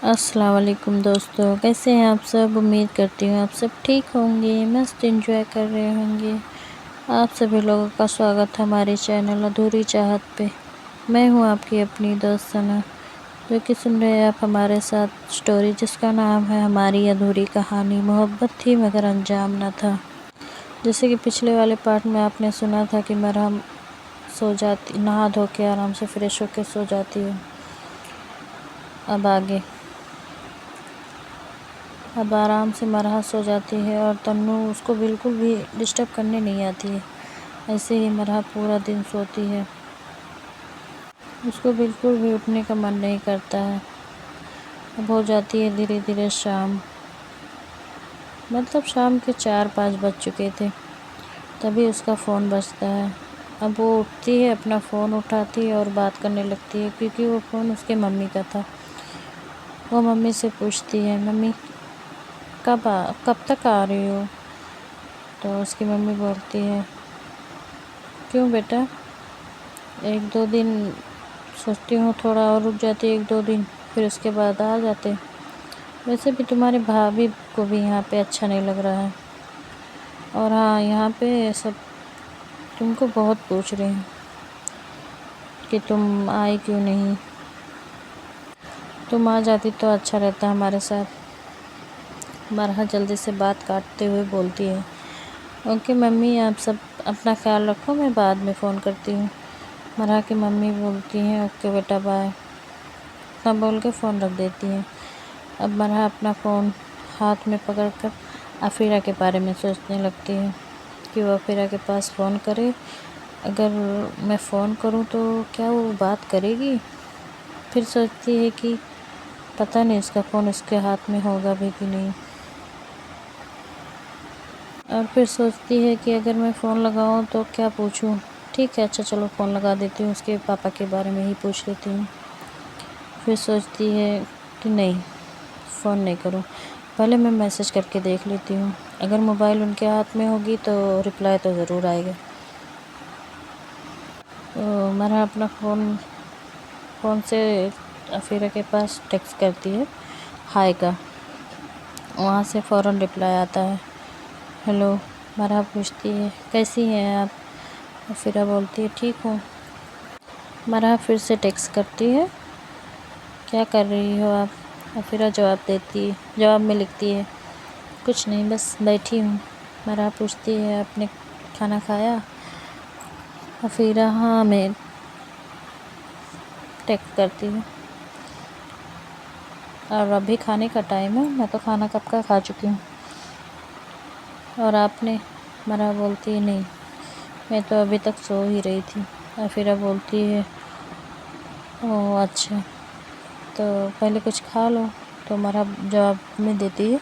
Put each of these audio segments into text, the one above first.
السلام علیکم دوستو، کیسے ہیں آپ سب؟ امید کرتی ہوں آپ سب ٹھیک ہوں گے، مست انجوائے کر رہے ہوں گے۔ آپ سبھی لوگوں کا سواگت ہمارے چینل ادھوری چاہت پہ۔ میں ہوں آپ کی اپنی دوست ثنا، جو کہ سن رہے ہیں آپ ہمارے ساتھ سٹوری جس کا نام ہے ہماری ادھوری کہانی۔ محبت تھی مگر انجام نہ تھا۔ جیسے کہ پچھلے والے پارٹ میں آپ نے سنا تھا کہ مریم سو جاتی، نہا دھو کے آرام سے فریش ہو کے سو جاتی ہے۔ اب آرام سے مرحا سو جاتی ہے اور تنو اس کو بالکل بھی ڈسٹرب کرنے نہیں آتی ہے۔ ایسے ہی مرحا پورا دن سوتی ہے، اس کو بالکل بھی اٹھنے کا من نہیں کرتا ہے۔ اب ہو جاتی ہے دھیرے دھیرے شام، مطلب شام کے 4-5 بج چکے تھے، تبھی اس کا فون بجتا ہے۔ اب وہ اٹھتی ہے، اپنا فون اٹھاتی ہے اور بات کرنے لگتی ہے، کیونکہ وہ فون اس کے ممی کا تھا۔ وہ ممی سے پوچھتی ہے، ممی کب تک آ رہی ہو؟ تو اس کی ممی بولتی ہے، کیوں بیٹا؟ 1-2 دن سوچتی ہوں تھوڑا اور رک جاتی، 1-2 دن، پھر اس کے بعد آ جاتے۔ ویسے بھی تمہارے بھابھی کو بھی یہاں پہ اچھا نہیں لگ رہا ہے، اور ہاں یہاں پہ سب تم کو بہت پوچھ رہے ہیں کہ تم آئی کیوں نہیں، تم آ جاتی تو اچھا رہتا ہمارے ساتھ۔ مرحا جلدی سے بات کاٹتے ہوئے بولتی ہے، اوکے ممی، آپ سب اپنا خیال رکھو، میں بعد میں فون کرتی ہوں۔ مرحا کی ممی بولتی ہیں، اوکے بیٹا بائے، اتنا بول کے فون رکھ دیتی ہیں۔ اب مرحا اپنا فون ہاتھ میں پکڑ کر عفیرہ کے بارے میں سوچنے لگتی ہے کہ وہ عفیرہ کے پاس فون کرے، اگر میں فون کروں تو کیا وہ بات کرے گی؟ پھر سوچتی ہے کہ پتہ نہیں اس کا فون اس کے ہاتھ میں ہوگا بھی کہ نہیں، اور پھر سوچتی ہے کہ اگر میں فون لگاؤں تو کیا پوچھوں؟ ٹھیک ہے، اچھا چلو فون لگا دیتی ہوں، اس کے پاپا کے بارے میں ہی پوچھ لیتی ہوں۔ پھر سوچتی ہے کہ نہیں، فون نہیں کروں، پہلے میں میسج کر کے دیکھ لیتی ہوں، اگر موبائل ان کے ہاتھ میں ہوگی تو رپلائی تو ضرور آئے گا۔ مرحا اپنا فون سے عفیرہ کے پاس ٹیکسٹ کرتی ہے ہائے کا، وہاں سے فوراً رپلائی آتا ہے، ہیلو۔ مرحا پوچھتی ہے، کیسی ہیں آپ؟ عفیرہ بولتی ہے، ٹھیک ہوں۔ مرحا پھر سے ٹیکسٹ کرتی ہے، کیا کر رہی ہو آپ؟ عفیرہ جواب میں لکھتی ہے، کچھ نہیں، بس بیٹھی ہوں۔ مرحا پوچھتی ہے، آپ نے کھانا کھایا؟ عفیرہ ہاں میں ٹیکسٹ کرتی ہے، اور ابھی کھانے کا ٹائم ہے، میں تو کھانا کب کا کھا چکی ہوں، اور آپ نے؟ مرحا بولتی ہے، نہیں، میں تو ابھی تک سو ہی رہی تھی۔ عفیرہ بولتی ہے، اوہ اچھا، تو پہلے کچھ کھا لو۔ تو مرحا جواب میں دیتی ہے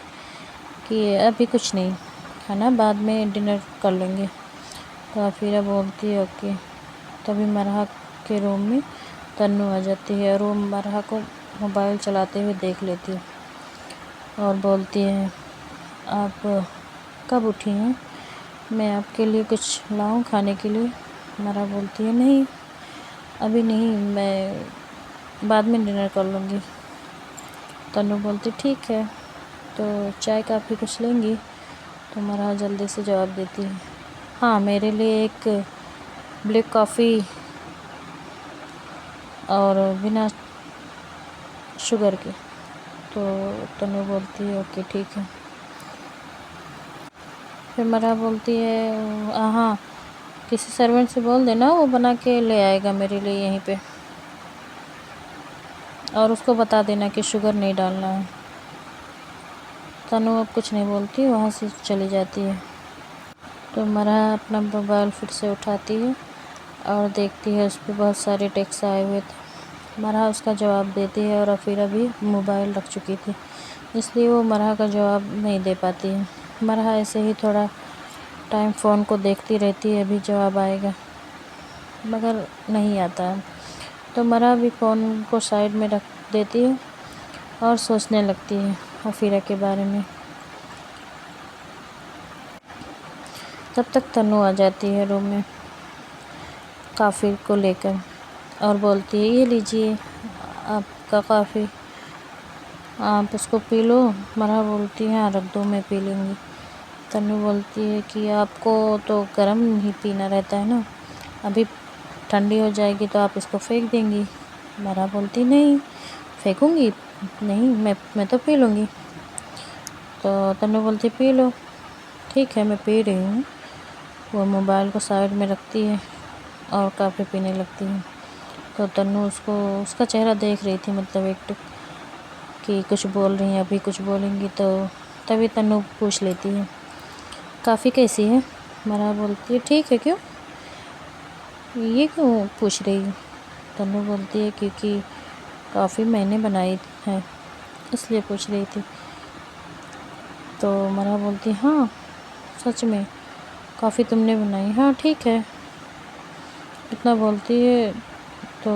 کہ ابھی کچھ نہیں کھانا، بعد میں ڈنر کر لیں گے۔ تو عفیرہ بولتی ہے، اوکے۔ تبھی مرحا کے روم میں تنو آ جاتی ہے، اور وہ مرحا کو موبائل چلاتے ہوئے دیکھ لیتی ہے اور بولتی ہے، آپ کب اٹھی ہیں؟ میں آپ کے لیے کچھ لاؤں کھانے کے لیے؟ مرحا بولتی ہے، نہیں ابھی نہیں، میں بعد میں ڈنر کر لوں گی۔ تنو بولتی ٹھیک ہے، تو چائے کافی کچھ لیں گی؟ تو مرحا جلدی سے جواب دیتی ہے، ہاں میرے لیے ایک بلیک کافی اور بنا شوگر کے۔ تو تنو بولتی ہے، اوکے ٹھیک ہے۔ پھر مرحا بولتی ہے، ہاں کسی سرونٹ سے بول دینا، وہ بنا کے لے آئے گا میرے لیے یہیں پہ، اور اس کو بتا دینا کہ شوگر نہیں ڈالنا ہے۔ تنو اب کچھ نہیں بولتی، وہاں سے چلی جاتی ہے۔ تو مرحا اپنا موبائل پھر سے اٹھاتی ہے اور دیکھتی ہے، اس پہ بہت سارے ٹیکسٹ آئے ہوئے تھے۔ مرحا اس کا جواب دیتی ہے، اور عفیرہ بھی موبائل رکھ چکی تھی، اس لیے وہ مرحا کا جواب نہیں دے پاتی ہے۔ مرحا ایسے ہی تھوڑا ٹائم فون کو دیکھتی رہتی ہے، ابھی جواب آئے گا، مگر نہیں آتا ہے۔ تو مرحا بھی فون کو سائیڈ میں رکھ دیتی ہے اور سوچنے لگتی ہے عفیرہ کے بارے میں۔ تب تک تنو آ جاتی ہے روم میں کافی کو لے کر، اور بولتی ہے، یہ لیجیے آپ کا کافی۔ آپ اس کو پی لو۔ مرا بولتی ہے ہاں رکھ دو میں پی لوں گی۔ تنو بولتی ہے کہ آپ کو تو گرم ہی پینا رہتا ہے نا، ابھی ٹھنڈی ہو جائے گی تو آپ اس کو پھینک دیں گی۔ مرا بولتی نہیں پھینکوں گی نہیں، میں تو پی لوں گی۔ تو تنو بولتی پی لو۔ ٹھیک ہے میں پی رہی ہوں۔ وہ موبائل کو سائڈ میں رکھتی ہے اور کافی پینے لگتی ہے۔ تو تنو اس کا چہرہ دیکھ رہی تھی، مطلب ایک ٹک کہ کچھ بول رہی ہیں، ابھی کچھ بولیں گی تو تبھی تنو پوچھ لیتی ہے کافی کیسی ہے؟ مرا بولتی ہے ٹھیک ہے۔ کیوں یہ کیوں پوچھ رہی ہے؟ تنو بولتی ہے کیونکہ کافی میں نے بنائی ہے اس لیے پوچھ رہی تھی۔ تو مرا بولتی ہاں سچ میں کافی تم نے بنائی؟ ہاں ٹھیک ہے اتنا بولتی ہے۔ تو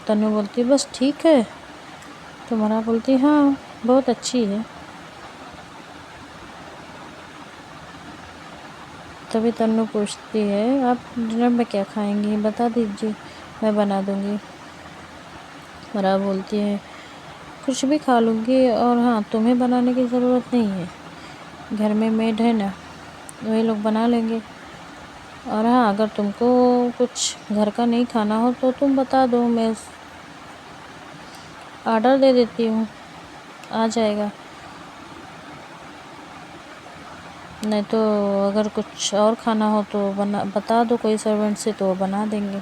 تنو بولتی بس ٹھیک ہے؟ تو مرا بولتی ہاں بہت اچھی ہے۔ تبھی تنو پوچھتی ہے آپ ڈنر میں کیا کھائیں گی بتا دیجیے میں بنا دوں گی۔ مرا بولتی ہے کچھ بھی کھا لوں گی، اور ہاں تمہیں بنانے کی ضرورت نہیں ہے، گھر میں میڈ ہے نا وہی لوگ بنا لیں گے۔ اور ہاں اگر تم کو کچھ گھر کا نہیں کھانا ہو تو تم بتا دو، میں آرڈر دے دیتی ہوں آ جائے گا، نہیں تو اگر کچھ اور کھانا ہو تو بتا دو کوئی سرونٹ سے تو وہ بنا دیں گے۔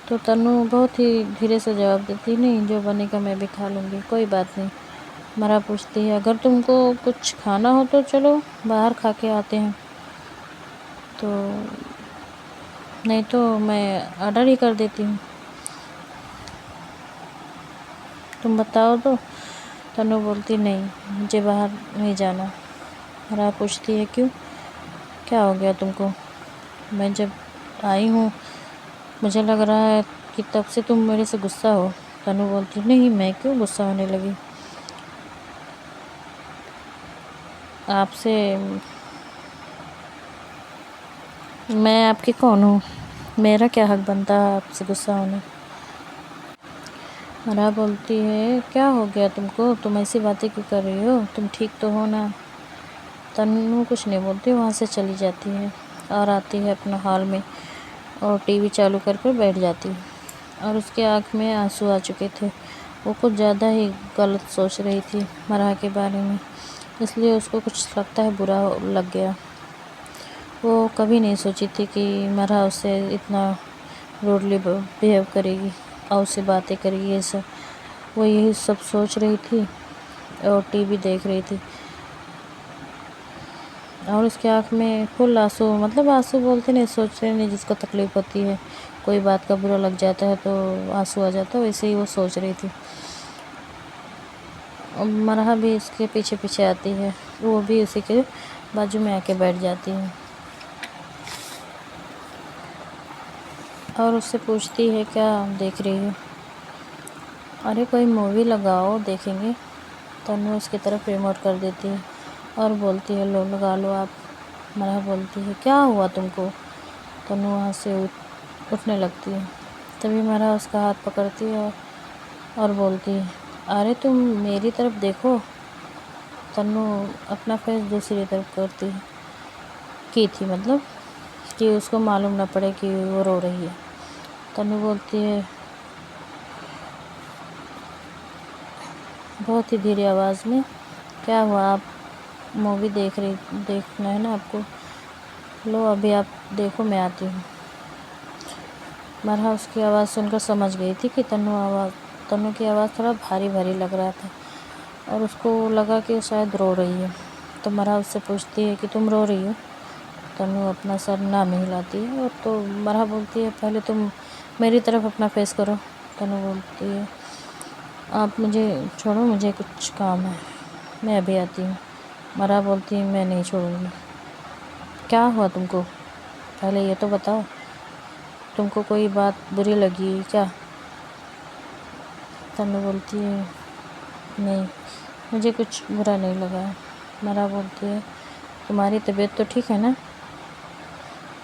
تو تنو بہت ہی دھیرے سے جواب دیتی نہیں جو بنے گا میں بھی کھا لوں گی، کوئی بات نہیں۔ مرا پوچھتی ہے اگر تم کو کچھ کھانا ہو تو چلو باہر کھا کے آتے ہیں، تو نہیں تو میں آرڈر ہی کر دیتی ہوں، تم بتاؤ تو۔ تنو بولتی نہیں مجھے باہر نہیں جانا۔ مرا پوچھتی ہے کیوں، کیا ہو گیا تم کو؟ میں جب آئی ہوں مجھے لگ رہا ہے کہ تب سے تم میرے سے غصہ ہو۔ تنو بولتی نہیں میں کیوں غصہ ہونے لگی، آپ سے میں آپ کی کون ہوں، میرا کیا حق بنتا ہے آپ سے غصہ ہونے۔ مرا بولتی ہے کیا ہو گیا تم کو، تم ایسی باتیں کیوں کر رہی ہو، تم ٹھیک تو ہو نا۔ تنو کچھ نہیں بولتی، وہاں سے چلی جاتی ہے اور آتی ہے اپنا ہال میں اور ٹی وی چالو کر بیٹھ جاتی ہے، اور اس کے آنکھ میں آنسو آ چکے تھے۔ وہ کچھ زیادہ ہی غلط سوچ رہی تھی مرا کے بارے میں، اس لیے اس کو کچھ لگتا ہے برا لگ گیا۔ وہ کبھی نہیں سوچی تھی کہ مرا اس سے اتنا روڈلی بیہیو کرے گی اور اس سے باتیں کرے گی، یہ سب وہ یہی سب سوچ رہی تھی اور ٹی وی دیکھ رہی تھی، اور اس کے آنکھ میں فل آنسو، مطلب آنسو بولتے نہیں، سوچتے نہیں جس کو تکلیف ہوتی ہے کوئی بات کا برا لگ جاتا ہے تو آنسو آ جاتا ہے، ویسے ہی وہ سوچ رہی تھی۔ مرا بھی اس کے پیچھے پیچھے آتی ہے، وہ بھی اسی کے بازو میں آ کے بیٹھ جاتی ہے اور اس سے پوچھتی ہے کیا دیکھ رہی ہے؟ ارے کوئی مووی لگاؤ دیکھیں گے۔ تنو اس کی طرف ریموٹ کر دیتی ہے اور بولتی ہے لو لگا لو آپ۔ مرا بولتی ہے کیا ہوا تم کو؟ تنو وہاں سے اٹھنے لگتی ہے، تبھی مرا اس کا ہاتھ پکڑتی ہے اور بولتی ہے ارے تم میری طرف دیکھو۔ تنو اپنا فیس دوسری طرف کی تھی، مطلب کہ اس کو معلوم نہ پڑے کہ وہ رو رہی ہے۔ تنو بولتی ہے بہت ہی دھیرے آواز میں کیا ہوا، آپ مووی دیکھنا ہے نا آپ کو، لو ابھی آپ دیکھو میں آتی ہوں۔ مرا اس کی آواز سن کر سمجھ گئی تھی کہ تنو کی آواز تھوڑا بھاری بھاری لگ رہا تھا اور اس کو لگا کہ شاید رو رہی ہے، تو مرا اس سے پوچھتی ہے کہ تم رو رہی ہو؟ تنو اپنا سر نہ میں ہلاتی ہے، اور تو مرا بولتی ہے پہلے تم میری طرف اپنا فیس کرو۔ تنو بولتی ہے آپ مجھے چھوڑو، مجھے کچھ کام ہے میں ابھی آتی ہوں۔ مرا بولتی ہے میں نہیں چھوڑوں گی۔ کیا ہوا تم کو پہلے یہ تو بتاؤ، تم کو کوئی بات بری لگی کیا؟ تنو بولتی ہے نہیں مجھے کچھ برا نہیں لگا۔ مرا بولتی ہے تمہاری طبیعت تو ٹھیک ہے نا؟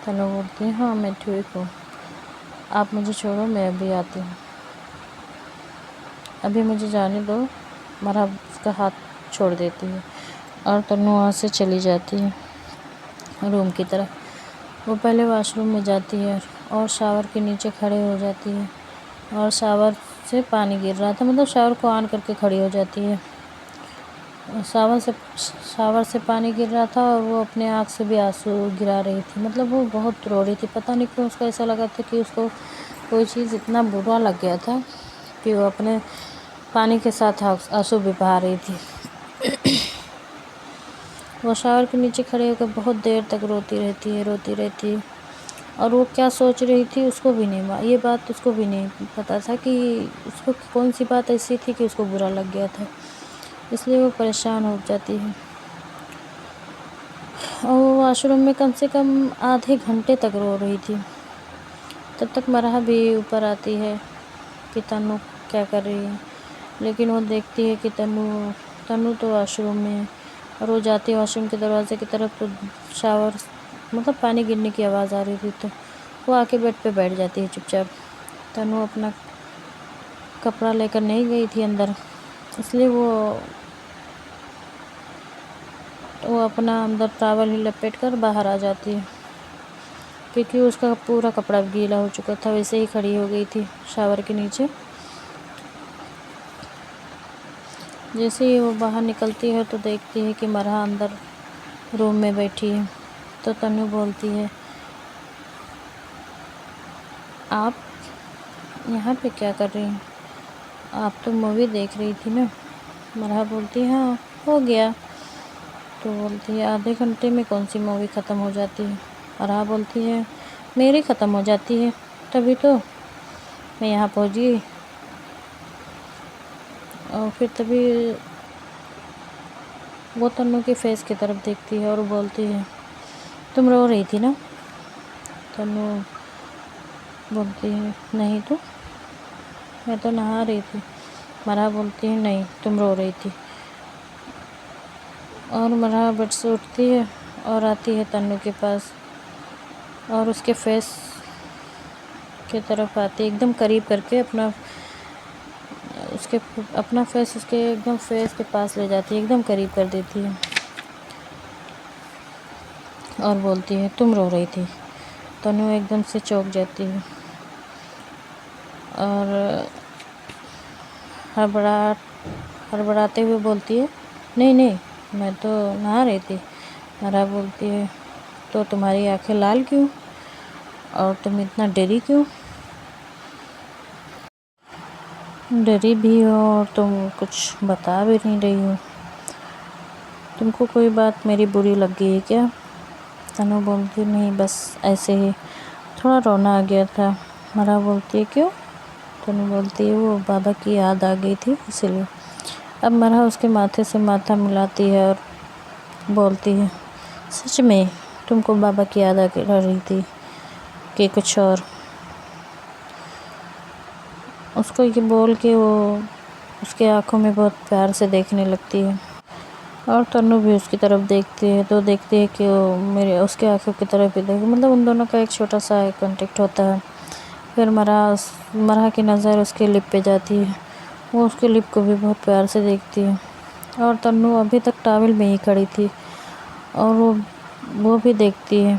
تنو بولتی ہے ہاں میں ٹھیک ہوں، آپ مجھے چھوڑو میں ابھی آتی ہوں۔ ابھی مجھے جانے دو۔ مرا اس کا ہاتھ چھوڑ دیتی ہے اور تنو وہاں سے چلی جاتی ہے روم کی طرف۔ وہ پہلے واش روم میں جاتی ہے اور شاور کے نیچے کھڑے ہو جاتی ہے اور شاور سے پانی گر رہا تھا، مطلب شاور کو آن کر کے کھڑی ہو جاتی ہے۔ شاور سے پانی گر رہا تھا اور وہ اپنے آنکھ سے بھی آنسو گرا رہی تھی، مطلب وہ بہت رو رہی تھی۔ پتہ نہیں کیوں اس کو ایسا لگا تھا کہ اس کو کوئی چیز اتنا برا لگ گیا تھا کہ وہ اپنے پانی کے ساتھ آنسو بھی بہا رہی تھی۔ وہ شاور کے نیچے کھڑے ہو کر بہت دیر تک روتی رہتی ہے اور وہ کیا سوچ رہی تھی اس کو بھی نہیں، یہ بات اس کو بھی نہیں پتا تھا کہ اس کو کون سی بات ایسی تھی کہ اس کو برا لگ گیا تھا، اس لیے وہ پریشان ہو جاتی ہے۔ اور وہ واش روم میں کم سے کم آدھے گھنٹے تک رو رہی تھی۔ تب تک مرحا بھی اوپر آتی ہے کہ تنو کیا کر رہی ہے، لیکن وہ دیکھتی ہے کہ تنو تو واش روم میں ہے اور وہ جاتی ہے واش روم کے دروازے کی طرف تو شاور مطلب پانی گرنے کی آواز آ رہی تھی، تو وہ آ کے بیڈ پہ بیٹھ جاتی ہے چپ چاپ۔ تنو اپنا کپڑا لے کر نہیں گئی تھی اندر، اس لیے وہ اپنا اندر ٹاول ہی لپیٹ کر باہر آ جاتی ہے کیونکہ اس کا پورا کپڑا گیلا ہو چکا تھا، ویسے ہی کھڑی ہو گئی تھی شاور کے نیچے۔ جیسے ہی وہ باہر نکلتی ہے تو دیکھتی ہے کہ مرحا اندر روم میں بیٹھی ہے، تو تنو بولتی ہے آپ یہاں پہ کیا کر رہی ہیں؟ آپ تو مووی دیکھ رہی تھی نا؟ مرحا بولتی ہے ہاں ہو گیا۔ تو بولتی ہے آدھے گھنٹے میں کون سی مووی ختم ہو جاتی ہے؟ مرحا بولتی ہے میری ختم ہو جاتی ہے، تبھی تو میں یہاں پہنچی۔ اور پھر تبھی وہ تنو کے فیس کی طرف دیکھتی ہے اور بولتی ہے تم رو رہی تھی نا؟ تنو بولتی ہے نہیں تو میں تو نہا رہی تھی۔ مرحا بولتی ہے نہیں تم رو رہی تھی۔ اور مرحا بیڈ سے اٹھتی ہے اور آتی ہے تنو کے پاس اور اس کے فیس کی طرف آتی ہے، ایک دم قریب کر کے اپنا فیس اس کے ایک دم فیس کے پاس لے جاتی ہے، ایک دم قریب کر دیتی ہے اور بولتی ہے تم رو رہی تھی۔ تنو ایک دم سے چونک جاتی ہے اور ہڑبڑاتے ہوئے بولتی ہے نہیں میں تو نہا رہی تھی۔ مرحا بولتی ہے تو تمہاری آنکھیں لال کیوں اور تم اتنا ڈری کیوں؟ ڈری بھی ہو اور تم کچھ بتا بھی نہیں رہی ہو، تم کو کوئی بات میری بری لگ گئی ہے کیا؟ تنو بولتی نہیں بس ایسے ہی تھوڑا رونا آ گیا تھا۔ مرحا بولتی ہے کیوں؟ تنو بولتی ہے وہ بابا کی یاد آ گئی تھی اسی لیے۔ اب مرحا اس کے ماتھے سے ماتھا ملاتی ہے اور بولتی ہے سچ میں تم کو بابا کی یاد آ رہی تھی کہ کچھ اور؟ اس کو یہ بول کے وہ اس کے آنکھوں میں بہت پیار سے دیکھنے لگتی ہے اور تنو بھی اس کی طرف دیکھتی ہے تو دیکھتی ہے کہ وہ اس کے آنکھوں کی طرف بھی دیکھتی، مطلب ان دونوں کا ایک چھوٹا سا آئی کانٹیکٹ ہوتا ہے۔ پھر مرحا کی نظر اس کے لپ پہ جاتی ہے، وہ اس کے لپ کو بھی بہت پیار سے دیکھتی ہے اور تنو ابھی تک ٹاول میں ہی کھڑی تھی اور وہ بھی دیکھتی ہے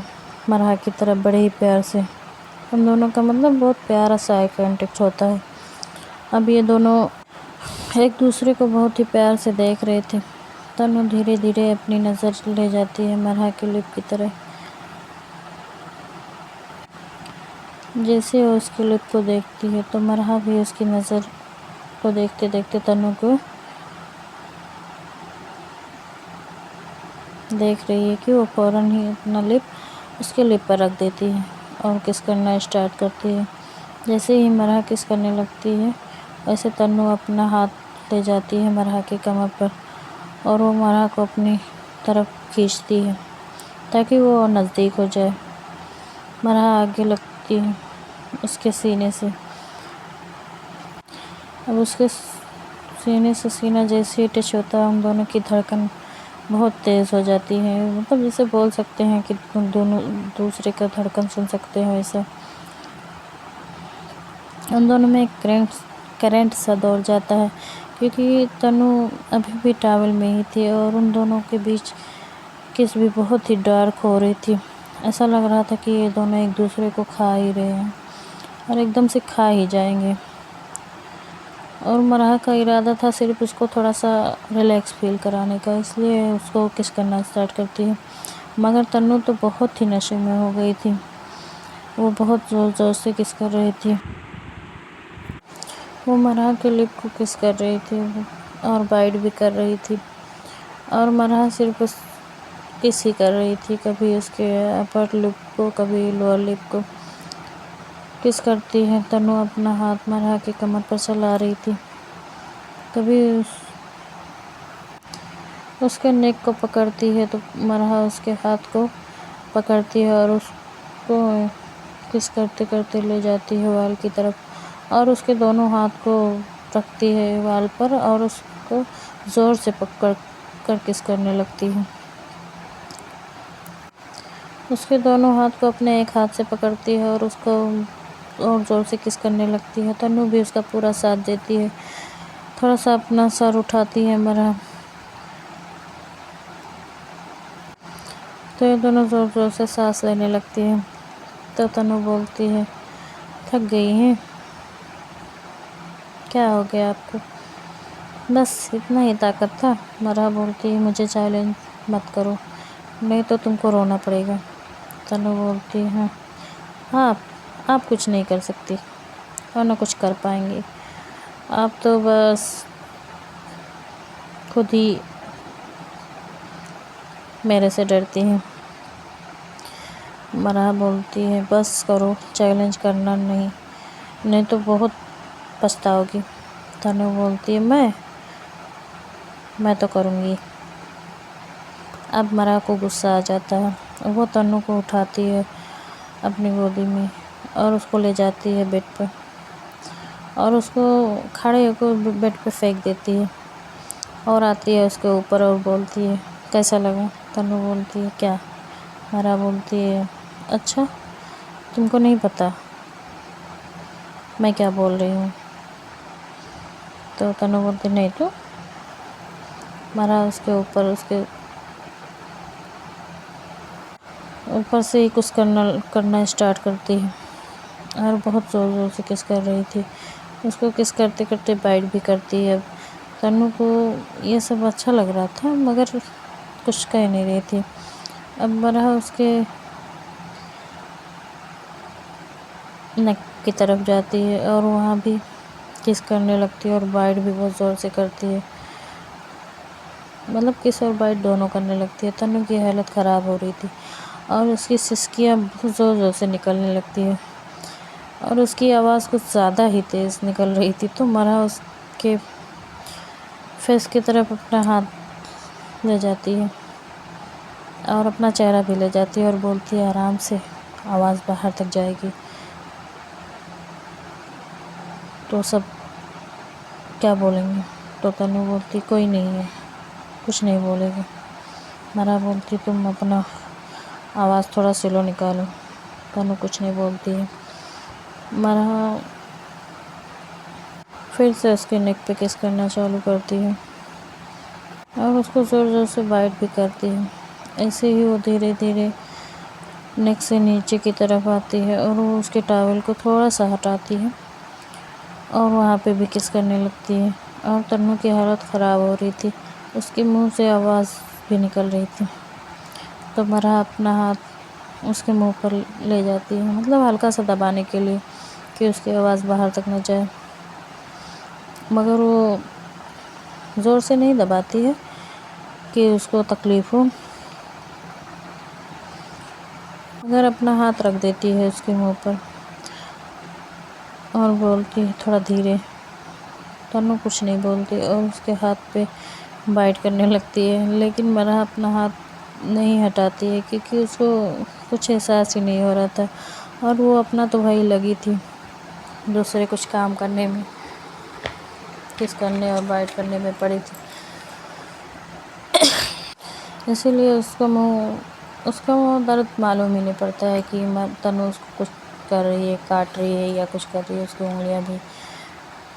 مرحا کی طرف بڑے ہی پیار سے۔ ان دونوں کا مطلب بہت پیارا سا آئی کانٹیکٹ ہوتا ہے۔ اب یہ دونوں ایک دوسرے کو بہت ہی پیار سے دیکھ رہے تھے۔ تنو دھیرے دھیرے اپنی نظر لے جاتی ہے مرحا کے لپ کی طرف، جیسے وہ اس کے لپ کو دیکھتی ہے تو مرحا بھی اس کی نظر کو دیکھتے دیکھتے تنو کو دیکھ رہی ہے کہ وہ فوراً ہی اپنا لپ اس کے لپ پر رکھ دیتی ہے اور کس کرنا اسٹارٹ کرتی ہے۔ جیسے ہی مرحا کس کرنے لگتی ہے ویسے تنو اپنا ہاتھ لے جاتی ہے مرحا کے کمر پر اور وہ مرحا کو اپنی طرف کھینچتی ہے تاکہ وہ نزدیک ہو جائے۔ مرحا آگے لگتی ہے اس کے سینے سے، اب اس کے سینے سے سینہ جیسے ہی ٹچ ہوتا ہے ان دونوں کی دھڑکن بہت تیز ہو جاتی ہے، مطلب جسے بول سکتے ہیں کہ دونوں دوسرے کا دھڑکن سن سکتے ہیں ویسا۔ ان دونوں میں ایک کرنٹ سا دوڑ جاتا ہے، کیونکہ تنو ابھی بھی ٹاول میں ہی تھی اور ان دونوں کے بیچ کس بھی بہت ہی ڈارک ہو رہی تھی۔ ایسا لگ رہا تھا کہ یہ دونوں ایک دوسرے کو کھا ہی رہے ہیں اور ایک دم سے کھا ہی جائیں گے، اور مرحا کا ارادہ تھا صرف اس کو تھوڑا سا ریلیکس فیل کرانے کا، اس لیے اس کو کس کرنا اسٹارٹ کرتی ہے۔ مگر تنو تو بہت ہی نشے میں ہو گئی تھی، وہ بہت زور زور سے کس کر رہی تھی، وہ مرحا کے لپ کو کس کر رہی تھی اور بائٹ بھی کر رہی تھی، اور مرحا صرف اس کس ہی کر رہی تھی، کبھی اس کے اپر لپ کو کبھی لوئر لپ کو کس کرتی ہے۔ تنو اپنا ہاتھ مرحا کی کمر پر چلا رہی تھی، کبھی اس کے نیک کو پکڑتی ہے تو مرحا اس کے ہاتھ کو پکڑتی ہے اور اس کو کس کرتے کرتے لے جاتی ہے وال کی طرف، اور اس کے دونوں ہاتھ کو رکھتی ہے وال پر اور اس کو زور سے پکڑ کر کس کرنے لگتی ہے۔ اس کے دونوں ہاتھ کو اپنے ایک ہاتھ سے پکڑتی ہے اور اس کو اور زور سے کس کرنے لگتی ہے۔ تنو بھی اس کا پورا ساتھ دیتی ہے، تھوڑا سا اپنا سر اٹھاتی ہے مرحا، تو یہ دونوں زور زور سے سانس لینے لگتی ہے۔ تو تنو بولتی ہے، تھک گئی ہیں؟ کیا ہو گیا آپ کو؟ بس اتنا ہی طاقت تھا؟ مرحا بولتی ہے، مجھے چیلنج مت کرو نہیں تو تم کو رونا پڑے گا۔ تنو بولتی ہے، آپ کچھ نہیں کر سکتی اور نہ کچھ کر پائیں گی، آپ تو بس خود ہی میرے سے ڈرتی ہیں۔ مرحا بولتی ہے، بس کرو، چیلنج کرنا نہیں تو بہت پچھتاؤ گی۔ تنو بولتی ہے، میں تو کروں گی۔ اب مرحا کو غصہ آ جاتا ہے، وہ تنو کو اٹھاتی ہے اپنی گودی میں اور اس کو لے جاتی ہے بیڈ پر اور اس کو کھڑے ہو کر بیڈ پہ پھینک دیتی ہے اور آتی ہے اس کے اوپر اور بولتی ہے، کیسا لگا؟ تنو بولتی ہے، کیا؟ مرحا بولتی ہے، اچھا تم کو نہیں پتا میں کیا بول رہی ہوں؟ تو تنو بولتی، نہیں تو؟ مرحا اس کے اوپر سے ہی کس کرنا اسٹارٹ کرتی ہے اور بہت زور زور سے کس کر رہی تھی، اس کو کس کرتے کرتے بائٹ بھی کرتی ہے۔ اب تنو کو یہ سب اچھا لگ رہا تھا مگر کچھ کہہ نہیں رہی تھی۔ اب مرحا اس کے نیک کی طرف جاتی ہے اور وہاں بھی کس کرنے لگتی ہے اور بائٹ بھی بہت زور سے کرتی ہے، مطلب کس اور بائٹ دونوں کرنے لگتی ہے۔ تنو کی حالت خراب ہو رہی تھی اور اس کی سسکیاں بہت زور زور سے نکلنے لگتی ہے اور اس کی آواز کچھ زیادہ ہی تیز نکل رہی تھی، تو مرحا اس کے فیس کی طرف اپنا ہاتھ لے جاتی ہے اور اپنا چہرہ بھی لے جاتی ہے اور بولتی ہے، آرام سے، آواز باہر تک جائے گی تو سب کیا بولیں گے؟ تو تنو بولتی، کوئی نہیں ہے، کچھ نہیں بولے گا۔ مرحا بولتی، تم اپنا آواز تھوڑا سلو نکالو۔ تنو کچھ نہیں بولتی ہے۔ مرحا پھر سے اس کے نیک پہ کس کرنا چالو کرتی ہے اور اس کو زور زور سے بائٹ بھی کرتی ہے۔ ایسے ہی وہ دھیرے دھیرے نیک سے نیچے کی طرف آتی ہے اور وہ اس کے ٹاول کو تھوڑا سا ہٹاتی ہے اور وہاں پہ بھی کس کرنے لگتی ہے، اور تنو کی حالت خراب ہو رہی تھی، اس کے منہ سے آواز بھی نکل رہی تھی، تو مرحا اپنا ہاتھ اس کے منہ پر لے جاتی ہے، مطلب ہلکا سا دبانے کے لیے کہ اس کی آواز باہر تک نہ جائے، مگر وہ زور سے نہیں دباتی ہے کہ اس کو تکلیف ہو، مگر اپنا ہاتھ رکھ دیتی ہے اس کے منہ پر اور بولتی ہے، تھوڑا دھیرے۔ تنو کچھ نہیں بولتی اور اس کے ہاتھ پہ بائٹ کرنے لگتی ہے، لیکن مرحا اپنا ہاتھ نہیں ہٹاتی ہے کیونکہ اس کو کچھ احساس ہی نہیں ہو رہا تھا اور وہ اپنا تو وہی لگی تھی دوسرے کچھ کام کرنے میں، کس کرنے اور بائٹ کرنے میں پڑی تھی، اسی لیے اس کا منہ درد معلوم ہی نہیں پڑتا ہے کہ تنو اس کو کچھ کر رہی ہے، کاٹ رہی ہے یا کچھ کر رہی ہے، اس کی انگلیاں بھی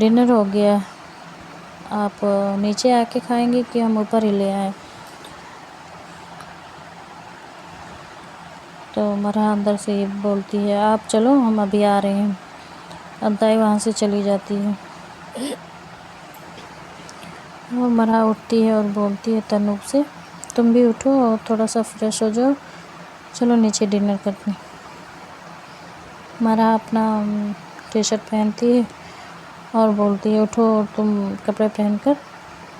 ڈنر ہو گیا، آپ نیچے آ کے کھائیں گے کہ ہم اوپر ہی لے آئیں؟ تو مرحا اندر سے یہ بولتی ہے آپ چلو ہم ابھی آ رہے ہیں۔ اب دائی وہاں سے چلی جاتی ہے، وہ مرحا اٹھتی ہے اور بولتی ہے تنوب سے تم بھی اٹھو اور تھوڑا سا فریش ہو جاؤ، چلو نیچے ڈنر کرتے ہیں۔ مرحا اپنا ٹی شرٹ پہنتی ہے اور بولتی ہے اٹھو اور تم کپڑے پہن کر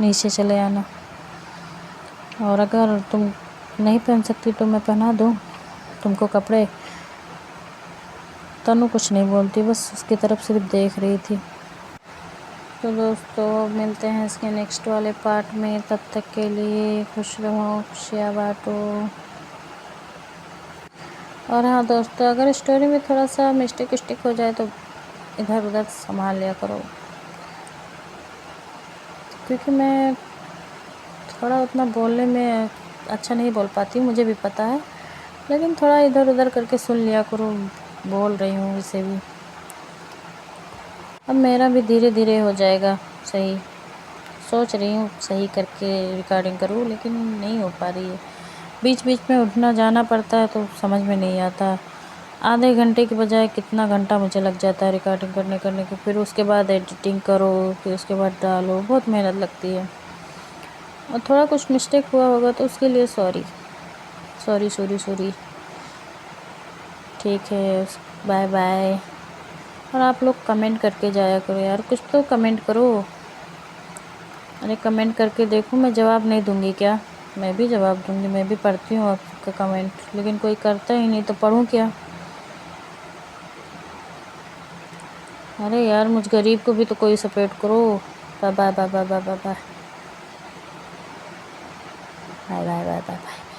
نیچے چلے آنا، اور اگر تم نہیں پہن سکتی تو میں پہنا دوں تم کو کپڑے۔ تنو کچھ نہیں بولتی، بس اس کی طرف صرف دیکھ رہی تھی۔ تو دوستو ملتے ہیں اس کے نیکسٹ والے پارٹ میں، تب تک کے لیے خوش رہو، خوشیاں بانٹو۔ اور ہاں دوستو، اگر اسٹوری میں تھوڑا سا مسٹیک ہو جائے تو ادھر ادھر سنبھال لیا کرو، کیونکہ میں تھوڑا اتنا بولنے میں اچھا نہیں بول پاتی، مجھے بھی پتہ ہے، لیکن تھوڑا ادھر ادھر کر کے سن لیا کرو، بول رہی ہوں اسے بھی۔ اب میرا بھی دھیرے دھیرے ہو جائے گا صحیح، سوچ رہی ہوں صحیح کر کے ریکارڈنگ کروں، لیکن نہیں ہو پا رہی ہے، بیچ بیچ میں اٹھنا جانا پڑتا ہے تو سمجھ میں نہیں آتا، آدھے گھنٹے کے بجائے کتنا گھنٹہ مجھے لگ جاتا ہے ریکارڈنگ کرنے کے، پھر اس کے بعد ایڈیٹنگ کرو، پھر اس کے بعد ڈالو، بہت محنت لگتی ہے، اور تھوڑا کچھ مسٹیک ہوا ہوگا تو اس کے لیے سوری۔ ٹھیک ہے، بائے بائے۔ اور آپ لوگ کمنٹ کر کے جایا کرو یار، کچھ تو کمنٹ کرو، ارے کمنٹ کر کے دیکھو، میں جواب نہیں دوں گی کیا؟ میں بھی جواب دوں گی، میں بھی پڑھتی ہوں آپ کا کمنٹ، لیکن کوئی کرتا ہی نہیں تو پڑھوں کیا؟ ارے یار مجھ غریب کو بھی تو کوئی سپورٹ کرو۔ Bye bye bye bye bye bye bye bye bye bye bye bye.